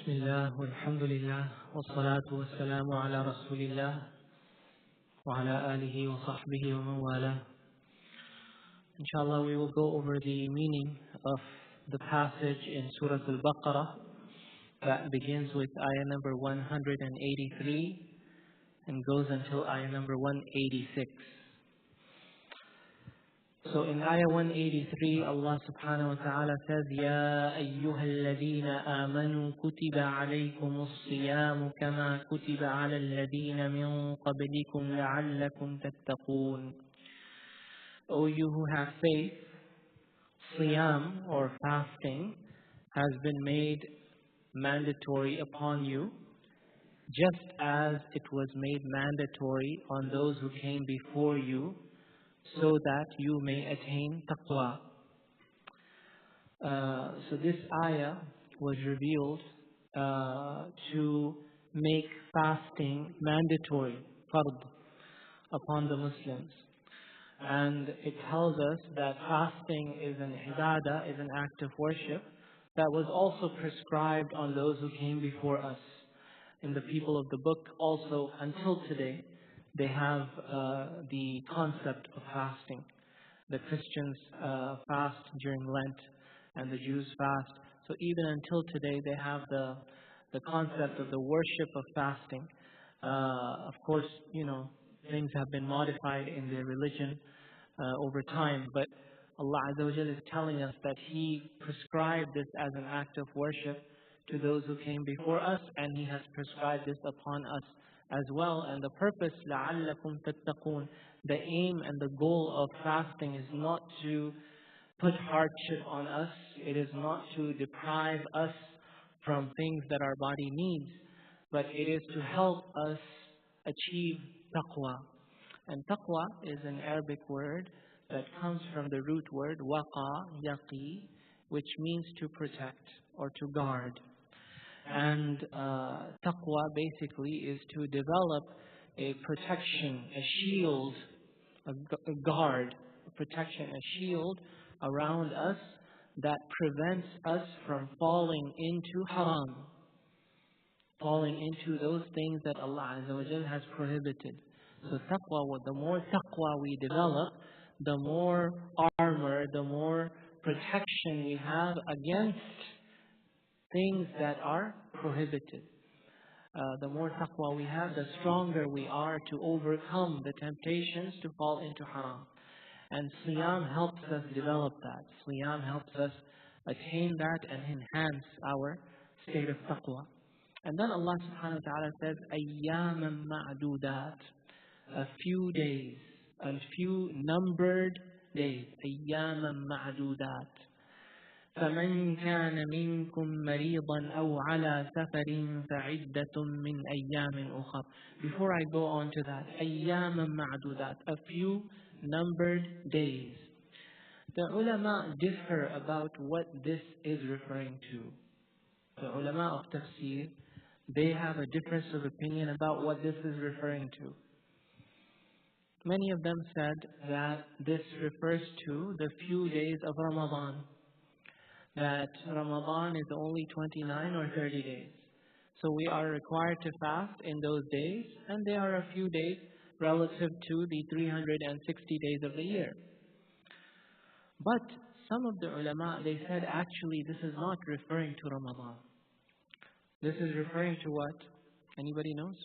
بسم الله والحمد لله والصلاة والسلام على رسول الله وعلى آله وصحبه ومن والاه. Inshallah, we will go over the meaning of the passage in Surah Al-Baqarah that begins with ayah number 183 and goes until ayah number 186. So in ayah 183, Allah subhanahu wa ta'ala says, يَا أَيُّهَا الَّذِينَ آمَنُوا كُتِبَ عَلَيْكُمُ الصِّيَامُ كَمَا كُتِبَ عَلَى الَّذِينَ مِن قَبْلِكُمْ لَعَلَّكُمْ تَتَّقُونَ. O you who have faith, Siyam or fasting has been made mandatory upon you, just as it was made mandatory on those who came before you, so that you may attain taqwa. So this ayah was revealed to make fasting mandatory, fard, upon the Muslims. And it tells us that fasting is an ibadah, is an act of worship that was also prescribed on those who came before us. In the people of the book also, until today, they have the concept of fasting. The Christians fast during Lent and the Jews fast. So even until today they have the concept of the worship of fasting. Of course, things have been modified in their religion over time, but Allah Azza wa Jalla is telling us that He prescribed this as an act of worship to those who came before us, and He has prescribed this upon us as well. And the purpose, لَعَلَّكُمْ تَتَّقُونَ, the aim and the goal of fasting is not to put hardship on us. It is not to deprive us from things that our body needs, but it is to help us achieve taqwa. And taqwa is an Arabic word that comes from the root word waqa, yaqi, which means to protect or to guard. And taqwa basically is to develop a protection, a shield, a guard, a protection, a shield around us that prevents us from falling into haram, falling into those things that Allah Azza wa Jalla has prohibited. So taqwa, the more taqwa we develop, the more armor, the more protection we have against things that are prohibited. The more taqwa we have, the stronger we are to overcome the temptations to fall into haram. And Siyam helps us develop that. Siyam helps us attain that and enhance our state of taqwa. And then Allah subhanahu wa ta'ala says, أَيَّامًا مَعْدُودَاتٍ, a few days, a few numbered days. أَيَّامًا مَعْدُودَاتٍ. فَمَنْ كَانَ مِنْكُمْ مَرِيضًا أَوْ عَلَى سَفَرٍ فَعِدَّةٌ مِّنْ أَيَّامٍ أُخَرٍ. Before I go on to that, أَيَّامًا مَعْدُودَاتٍ, a few numbered days. The ulama differ about what this is referring to. The ulama of Tafseer, they have a difference of opinion about what this is referring to. Many of them said that this refers to the few days of Ramadan. That Ramadan is only 29 or 30 days. So we are required to fast in those days, and there are a few days relative to the 360 days of the year. But some of the ulama, they said actually this is not referring to Ramadan. This is referring to what? Anybody knows?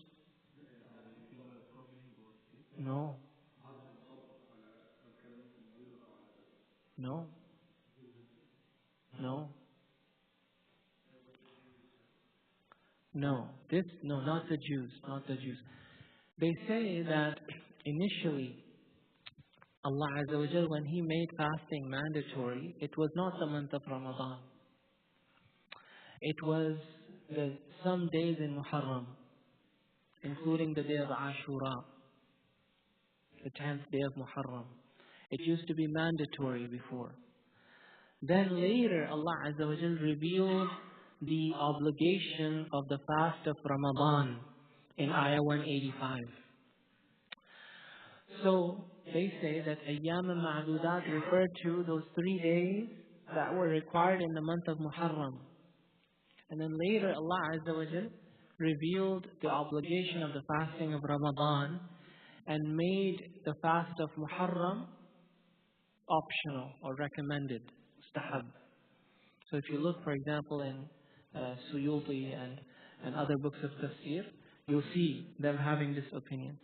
No. No. No. No. No, not the Jews. Not the Jews. They say that initially, Allah Azza wa Jal, when He made fasting mandatory, it was not the month of Ramadan. It was some days in Muharram, including the day of Ashura, the 10th day of Muharram. It used to be mandatory before. Then later, Allah Azza wa Jal revealed the obligation of the fast of Ramadan in ayah 185. So they say that Ayyam al-Ma'dudat refer to those 3 days that were required in the month of Muharram. And then later Allah Azza wa Jal revealed the obligation of the fasting of Ramadan and made the fast of Muharram optional or recommended, mustahab. So if you look, for example, in Suyuti and other books of Tafseer, you'll see them having this opinion.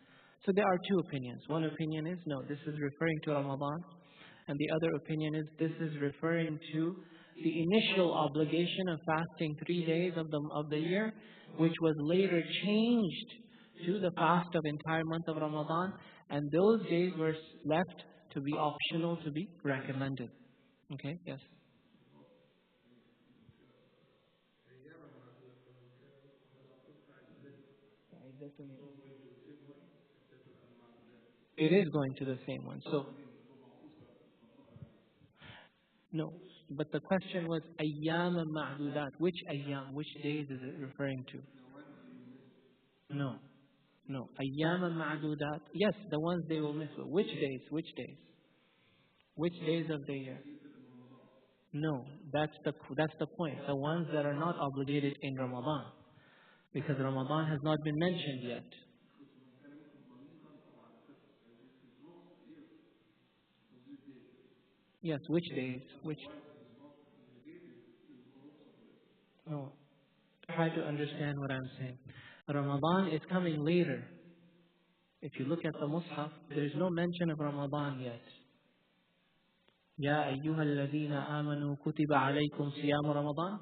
So there are two opinions. One opinion is, no, this is referring to Ramadan. And the other opinion is, this is referring to the initial obligation of fasting 3 days of the year, which was later changed to the fast of entire month of Ramadan. And those days were left to be optional, to be recommended. Okay, yes. It is going to the same one. So, no. But the question was, ayyam ma'dudat. Which ayyam, which days is it referring to? No. No. Ayyam ma'dudat. Yes, the ones they will miss. Which days? Which days? Which days of the year? No. That's the point. The ones that are not obligated in Ramadan. Because Ramadan has not been mentioned yet. Yes, which days? Which? No. Try to understand what I'm saying. Ramadan is coming later. If you look at the Mus'haf, there is no mention of Ramadan yet. يا أيها الذين آمنوا كتب عليكم صيام رمضان.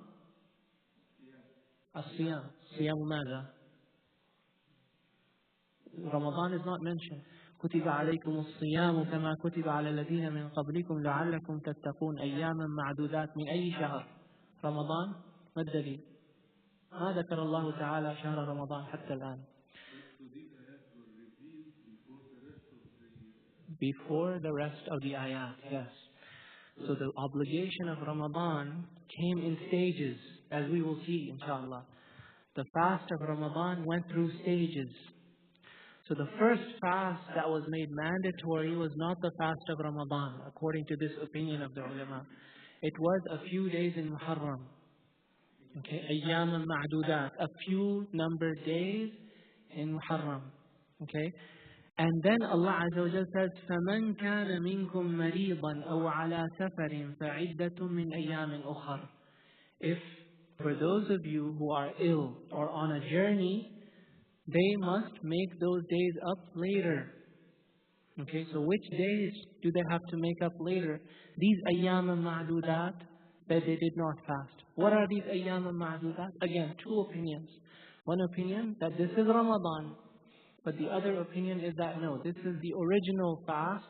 الصيام. صيام ماذا? Ramadan is not mentioned. كتب عليكم الصيام كما كتب على الذين من قبلكم لعلكم تتقون أياما معدودات. من أي شهر؟ رمضان. ما الدليل؟ ما ذكر الله تعالى شهر رمضان حتى الآن. Before the rest of the ayat, yes. So the obligation of Ramadan came in stages, as we will see, inshallah. The fast of Ramadan went through stages. So the first fast that was made mandatory was not the fast of Ramadan, according to this opinion of the ulama. It was a few days in Muharram. Okay, ayyam al-ma'dudat, a few numbered days in Muharram. Okay, and then Allah Azza wa Jalla says, فَمَنْ كَانَ مِنْكُمْ مَرِيضًا أَوْ عَلَى سَفَرٍ فَعِدَّةٌ مِنْ أَيَّامٍ أُخَرٍ. If for those of you who are ill or on a journey, they must make those days up later. Okay, so which days do they have to make up later? These ayyam al-ma'dudat that they did not fast. What are these ayyam al-ma'dudat? Again, two opinions. One opinion that this is Ramadan. But the other opinion is that no, this is the original fast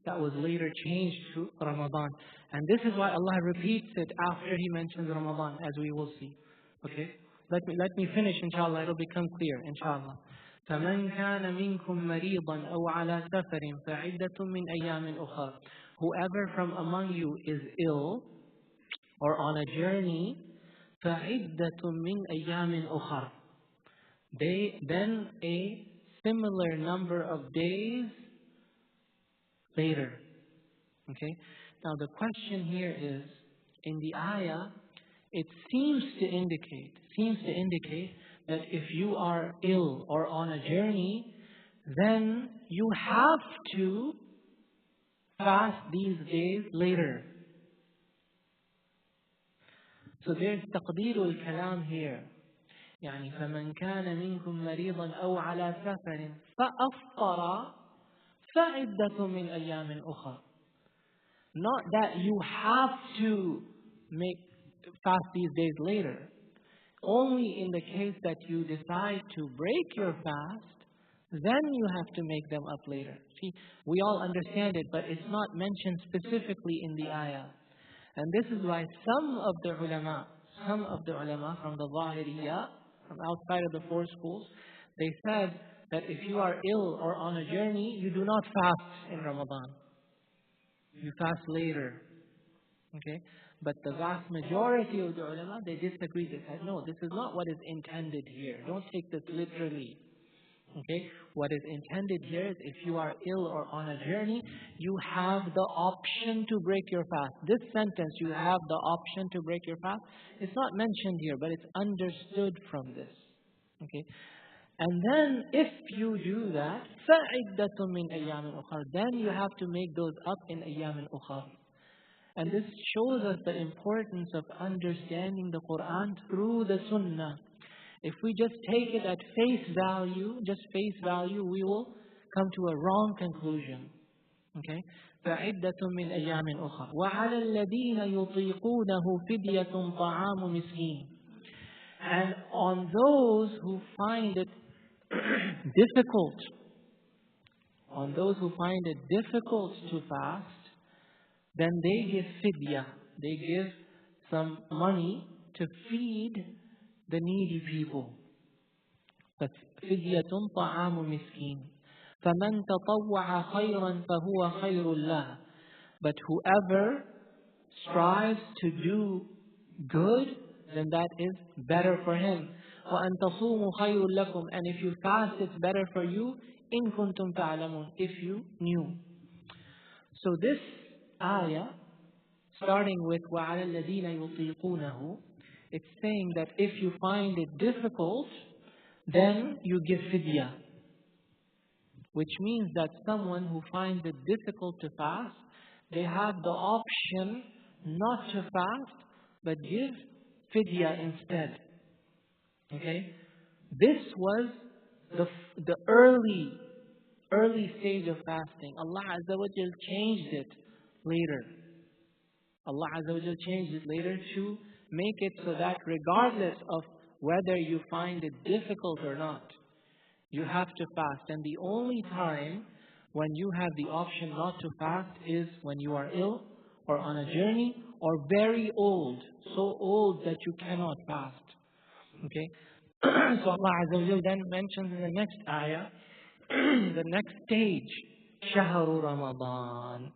that was later changed to Ramadan. And this is why Allah repeats it after He mentions Ramadan, as we will see. Okay? Let me finish, inshallah, it'll become clear, inshallah. فَمَنْ كَانَ مِنْكُمْ مَرِيضًا أَوْ عَلَى سَفَرٍ فَعِدَّةٌ مِنْ أَيَّامٍ أُخَرٍ. Whoever from among you is ill or on a journey, فَعِدَّةٌ مِنْ أَيَّامٍ أُخَرٍ. Then a similar number of days later. Okay? Now the question here is, in the ayah, it seems to indicate that if you are ill or on a journey, then you have to fast these days later. So there's taqdeerul kalam here. يعني فمن كان منكم مريضا أو على سفر فأفطر فعدة من أيام أخرى. Not that you have to fast these days later. Only in the case that you decide to break your fast, then you have to make them up later. See, we all understand it, but it's not mentioned specifically in the ayah. And this is why some of the ulama from the Zahiriyya, from outside of the four schools, they said that if you are ill or on a journey, you do not fast in Ramadan. You fast later. Okay? But the vast majority of the ulama, they disagreed. They said, no, this is not what is intended here. Don't take this literally. Okay? What is intended here is if you are ill or on a journey, you have the option to break your fast. This sentence, you have the option to break your fast, it's not mentioned here, but it's understood from this. Okay? And then if you do that, فَعِدَّةٌ مِّنْ أَيَّامٍ أُخَرٍ, then you have to make those up in أَيَّامٍ أُخَرٍ. And this shows us the importance of understanding the Quran through the Sunnah. If we just take it at face value, we will come to a wrong conclusion. Okay? فَعِدَّةٌ مِّنْ أَيَّامٍ أُخَرٍ وَعَلَى الَّذِينَ يُطِيقُونَهُ فِدْيَةٌ طَعَامُ مِسْكِينٍ. And on those who find it difficult, to fast, then they give fidya. They give some money to feed the needy people. فِدْيَةٌ طَعَامُ مِسْكِينٍ فَمَنْ تَطَوَّعَ خَيْرًا فَهُوَ خَيْرٌ لَهُ. But whoever strives to do good, then that is better for him. وَأَن تَصُومُوا خَيْرٌ لَكُمْ. And if you fast, it's better for you. إِن كُنْتُمْ تَعْلَمُونَ, if you knew. So this ayah, starting with وَعَلَى الَّذِينَ يُطِيقُونَهُ, it's saying that if you find it difficult, then you give fidya. Which means that someone who finds it difficult to fast, they have the option not to fast, but give fidya instead. Okay? This was the early stage of fasting. Allah Azza wa Jal changed it later. To make it so that regardless of whether you find it difficult or not, you have to fast. And the only time when you have the option not to fast is when you are ill or on a journey or very old, so old that you cannot fast. Okay? So Allah Azza wa Jal then mentions in the next ayah, the next stage, شهر رمضان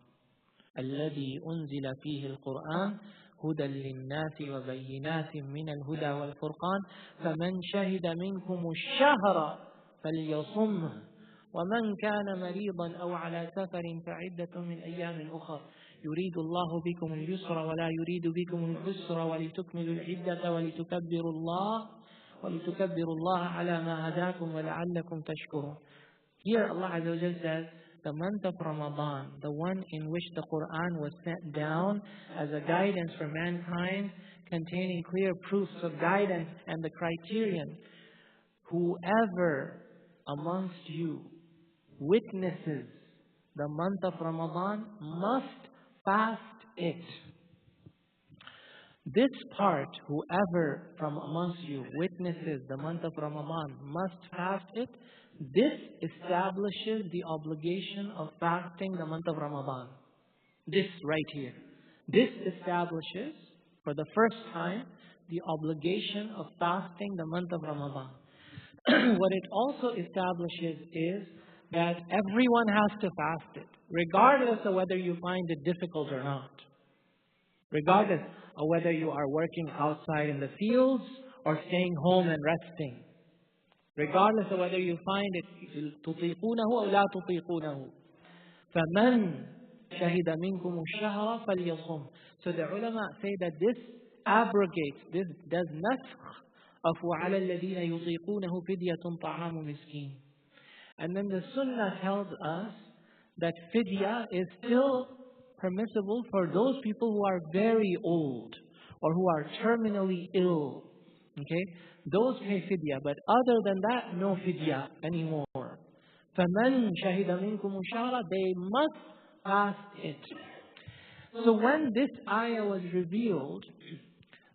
الذي أنزل فيه القرآن هدى للناس وبينات من الهدى والفرقان فمن شهد منكم الشهر فليصمه ومن كان مريضا أو على سفر فعدة من أيام أخر يريد الله بكم اليسر ولا يريد بكم العسر ولتكملوا العدة ولتكبروا الله على ما هداكم ولعلكم تشكرون. Here Allah Azza wa Jal says, the month of Ramadan, the one in which the Quran was sent down as a guidance for mankind, containing clear proofs of guidance and the criterion. Whoever amongst you witnesses the month of Ramadan must fast it. This part, whoever from amongst you witnesses the month of Ramadan must fast it, this establishes the obligation of fasting the month of Ramadan. This right here. This establishes, for the first time, the obligation of fasting the month of Ramadan. What it also establishes is that everyone has to fast it, regardless of whether you find it difficult or not. Regardless of whether you are working outside in the fields or staying home and resting. Regardless of whether you find it تطيقونه أو لا تطيقونه. فمن شهد منكم الشهر فليصم. So the ulama say that this abrogates, this does nasakh of وعلى الذين يطيقونه فدية طعام مسكين. And then the Sunnah tells us that fidya is still permissible for those people who are very old or who are terminally ill. Okay? Those pay fidya, but other than that, no fidya anymore. فَمَنْ شَهِدَ مِنْكُمُ الشَّهْرَ, they must fast it. So when this ayah was revealed,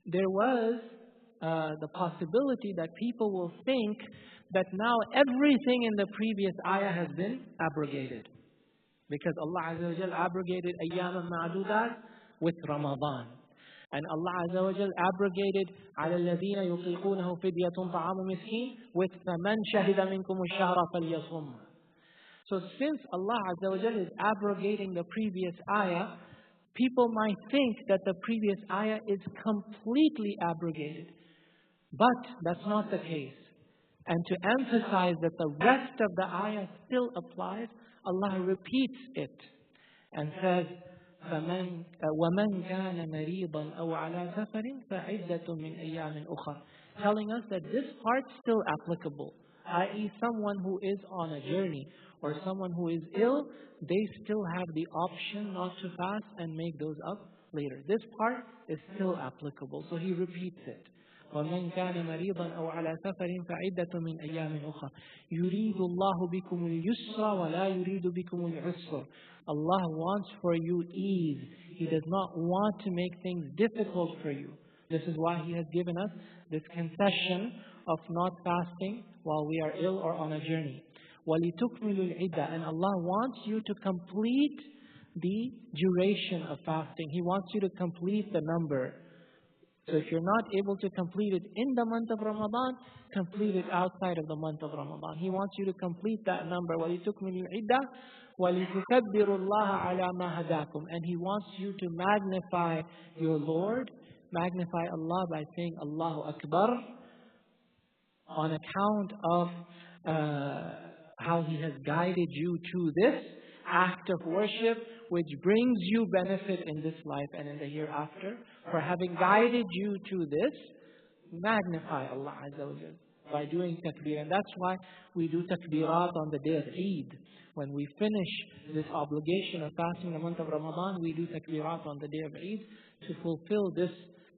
there was the possibility that people will think that now everything in the previous ayah has been abrogated. Because Allah Azza wa Jal abrogated أَيَّامًا مَعْدُودَاتٍ with Ramadan. And Allah Azza wa Jal abrogated عَلَى الَّذِينَ يُطِيقُونَهُ فِدْيَةٌ طَعَامُ مِسْكِينٍ with فَمَنْ شَهِدَ مِنْكُمُ الشَّهْرَ فَلْيَصُمْهُ. So since Allah Azza wa Jal is abrogating the previous ayah, people might think that the previous ayah is completely abrogated. But that's not the case. And to emphasize that the rest of the ayah still applies, Allah repeats it and says, وَمَنْ كَانَ مَرِيضًا أَوْ عَلَى سَفَرٍ فَعِدَّةٌ مِّنْ أَيَّامٍ أُخَرٍ, telling us that this part's still applicable, i.e. someone who is on a journey or someone who is ill, they still have the option not to fast and make those up later. This part is still applicable. So he repeats it. وَمَنْ كَانَ مَرِيضًا أَوْ عَلَى سَفَرٍ فَعِدَّةٌ مِّنْ أَيَّامٍ أُخَرٍ يُرِيدُ اللَّهُ بِكُمُ الْيُسْرَ وَلَا يُرِيدُ بِكُمُ الْعُسْرَ. Allah wants for you ease. He does not want to make things difficult for you. This is why He has given us this concession of not fasting while we are ill or on a journey. وَلِتُكْمِلُوا الْعِدَّةَ. And Allah wants you to complete the duration of fasting. He wants you to complete the number. So if you're not able to complete it in the month of Ramadan, complete it outside of the month of Ramadan. He wants you to complete that number. وَلِتُكْمِلُوا الْعِدَّةَ وَلِتُكَبِّرُوا اللَّهَ عَلَى مَا هَدَاكُمْ. And He wants you to magnify your Lord, magnify Allah by saying Allahu Akbar, on account of how He has guided you to this act of worship, which brings you benefit in this life and in the hereafter. For having guided you to this, magnify Allah Azza wa Jal by doing takbir. And that's why we do takbirat on the day of Eid. When we finish this obligation of fasting the month of Ramadan, we do takbirat on the day of Eid to fulfill this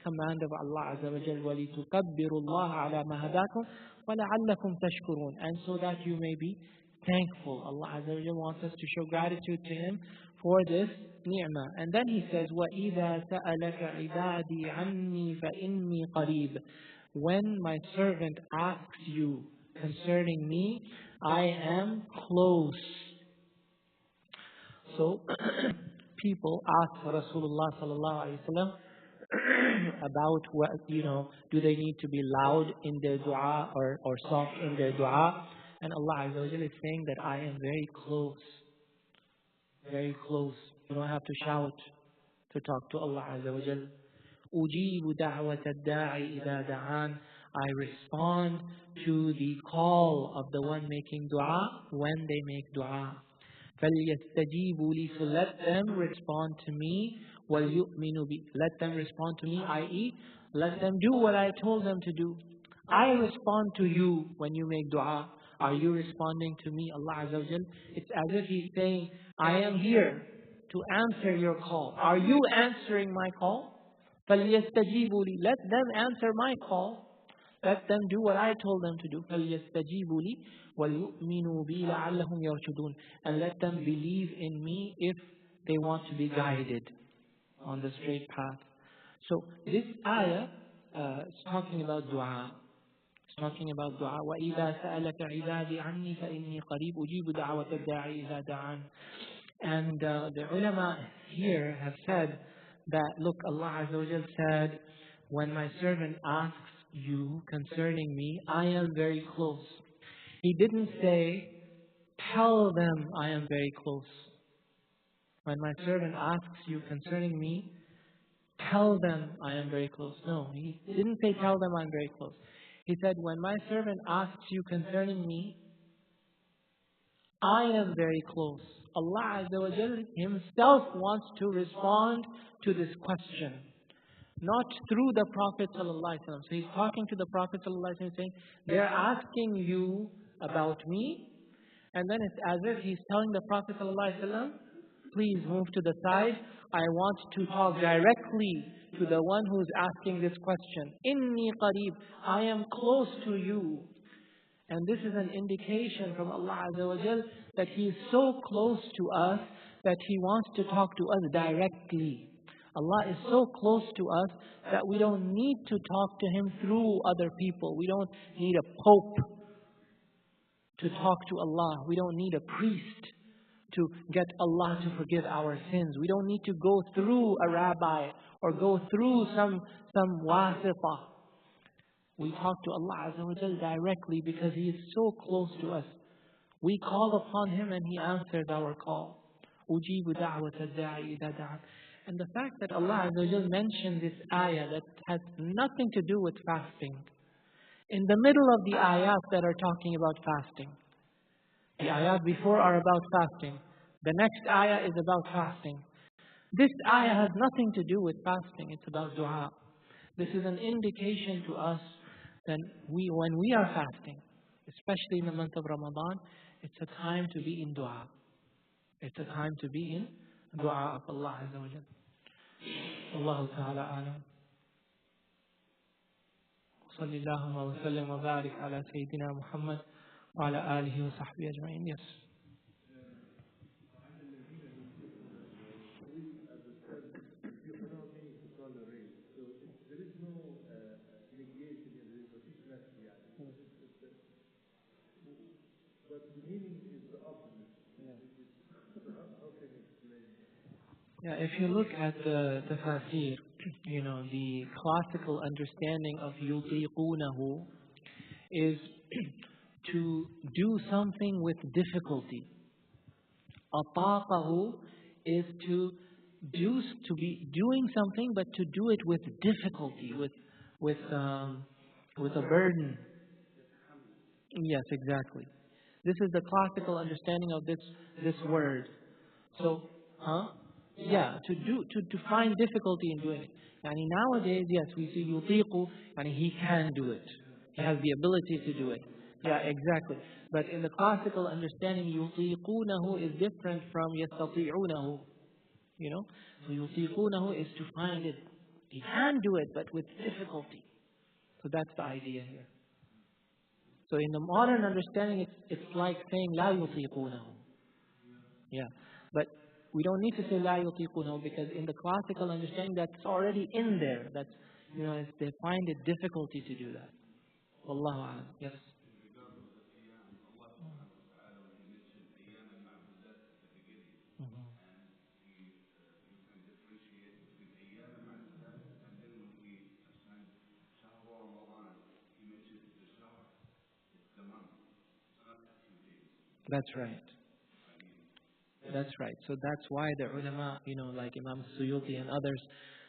command of Allah Azza wa Jal. وَلِتُكَبِّرُوا اللَّهَ عَلَى مَا هَدَاكُمْ وَلَعَلَّكُمْ تَشْكُرُونَ. And so that you may be thankful. Allah Azza wa Jal wants us to show gratitude to Him for this ni'mah. And then He says, وَإِذَا سَأَلَكَ عِبَادِي عَنِّي فَإِنِّي قَرِيبٌ. When my servant asks you concerning me, I am close. So, people ask Rasulullah sallallahu alaihi wasallam about what, do they need to be loud in their dua or soft in their dua? And Allah Azza wa Jalla is saying that I am very close. Very close. You don't have to shout to talk to Allah Azza wa Jalla. أُجِيبُ دَعْوَةَ الدَّاعِ إِذَا دَعَانِ. I respond to the call of the one making dua when they make dua. فَلْيَسْتَجِيبُوا لِي. So let them respond to me. وَلْيُؤْمِنُوا بِي. Let them respond to me, i.e. let them do what I told them to do. I respond to you when you make dua. Are you responding to me, Allah Azza wa Jal? It's as if He's saying, I am here to answer your call. Are you answering my call? فَلْيَسْتَجِيبُوا لِي. Let them answer my call. Let them do what I told them to do. فَلْيَسْتَجِيبُوا لِي وَلْيُؤْمِنُوا بِي لَعَلَّهُمْ يَرْشُدُونَ. And let them believe in me if they want to be guided on the straight path. So this ayah is talking about dua. It's talking about dua. وَإِذَا سَأَلَكَ عِبَادِي عَنِّي فَإِنِّي قَرِيبٌ أُجِيبُ دَعْوَةَ الدَّاعِ إِذَا دَعَانِ. And the ulama here have said that, look, Allah Azza wa Jal said, when my servant asks you concerning me, I am very close. He didn't say, tell them I am very close. When my servant asks you concerning me, tell them I am very close. No, He didn't say tell them I'm very close. He said, when my servant asks you concerning me, I am very close. Allah Azza wa Jal Himself wants to respond to this question, not through the Prophet ﷺ. So He's talking to the Prophet ﷺ saying, they're asking you about me, and then it's as if He's telling the Prophet ﷺ, please move to the side. I want to talk directly to the one who's asking this question. Inni qareeb. I am close to you. And this is an indication from Allah Azza wa Jal that He is so close to us that He wants to talk to us directly. Allah is so close to us that we don't need to talk to Him through other people. We don't need a pope to talk to Allah. We don't need a priest to get Allah to forgive our sins. We don't need to go through a rabbi or go through some wasita. We talk to Allah Azza wa Jal directly because He is so close to us. We call upon Him and He answers our call. أُجِيبُ دَعْوَةَ الدَّاعِ إِذَا دَعَانِ. And the fact that Allah Azza wa Jal mentioned this ayah that has nothing to do with fasting. In the middle of the ayat that are talking about fasting. The ayat before are about fasting. The next ayah is about fasting. This ayah has nothing to do with fasting. It's about dua. This is an indication to us that when we are fasting, especially in the month of Ramadan, it's a time to be in dua. It's a time to be in dua of Allah Azza wa Jalla. Allahu Ta'ala alam. صلى الله وسلم وبارك على سيدنا محمد وعلى آله وصحبه أجمعين. Yes. Yeah, if you look at the Tafseer, the classical understanding of يُطِيقُونَهُ is to do something with difficulty. أَطَاقَهُ is to be doing something, but to do it with difficulty, with a burden. Yes, exactly. This is the classical understanding of this word. So, yeah, to find difficulty in doing it. Nowadays, yes, we see yutiqu, he can do it. He has the ability to do it. Yeah, exactly. But in the classical understanding, yutiqunahu is different from yastati'unahu. So yutiqunahu is to find it. He can do it, but with difficulty. So that's the idea here. So in the modern understanding, it's like saying la yutiqunahu. Yeah, but we don't need to say la yutiqunahu, because in the classical understanding, that's already in there. That's they find it difficulty to do that. Wallahu a'lam. Yes. That's right. That's right. So that's why the ulama, like Imam Suyuti and others,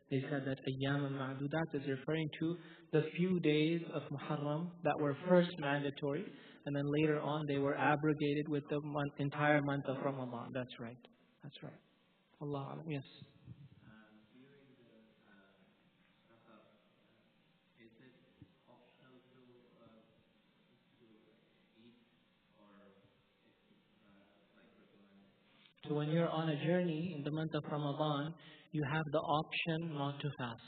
they said that ayyam al-ma'dudat is referring to the few days of Muharram that were first mandatory, and then later on they were abrogated with the entire month of Ramadan. That's right. That's right. Allah alam. Yes. So when you're on a journey in the month of Ramadan, you have the option not to fast.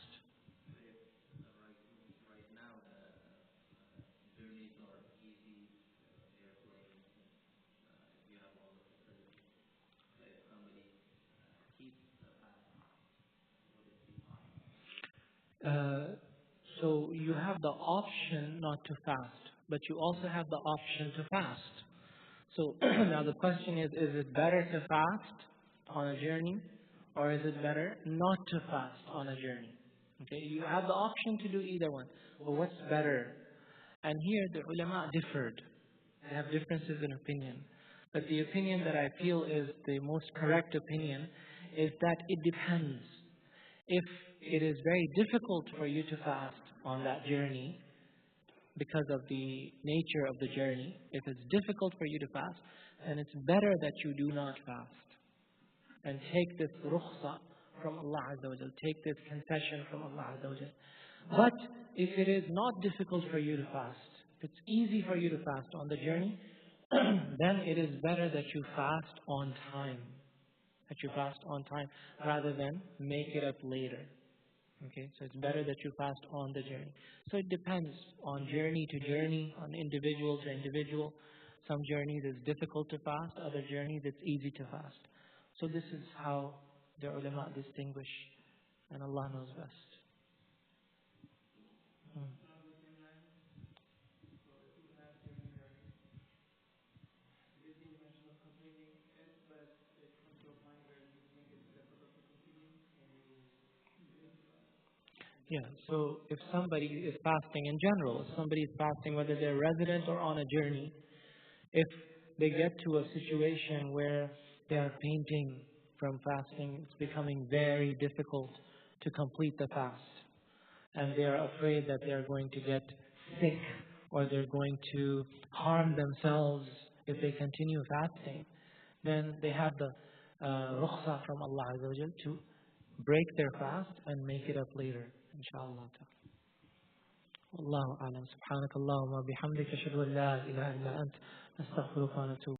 So you have the option not to fast, but you also have the option to fast. So now the question is it better to fast on a journey, or is it better not to fast on a journey? Okay, you have the option to do either one. But what's better? And here the ulama differed. They have differences in opinion. But the opinion that I feel is the most correct opinion is that it depends. If it is very difficult for you to fast on that journey because of the nature of the journey, if it's difficult for you to fast, then it's better that you do not fast and take this rukhsa from Allah Azza wa Jal, take this concession from Allah Azza wa Jal. But if it is not difficult for you to fast, if it's easy for you to fast on the journey, then it is better that you fast on time. That you fast on time rather than make it up later. Okay, so it's better that you fast on the journey. So it depends on journey to journey, on individual to individual. Some journeys it's difficult to fast, other journeys it's easy to fast. So this is how the ulama distinguish, and Allah knows best. Yeah, so if somebody is fasting in general, if somebody is fasting whether they're resident or on a journey, if they get to a situation where they are fainting from fasting, it's becoming very difficult to complete the fast, and they are afraid that they are going to get sick or they're going to harm themselves if they continue fasting, then they have the rukhsah from Allah Azza wa Jal to break their fast and make it up later, inshallah. والله أعلم. سبحانك اللهم وبحمدك أشهد أن لا إله إلا أنت نستغفرك ونتوب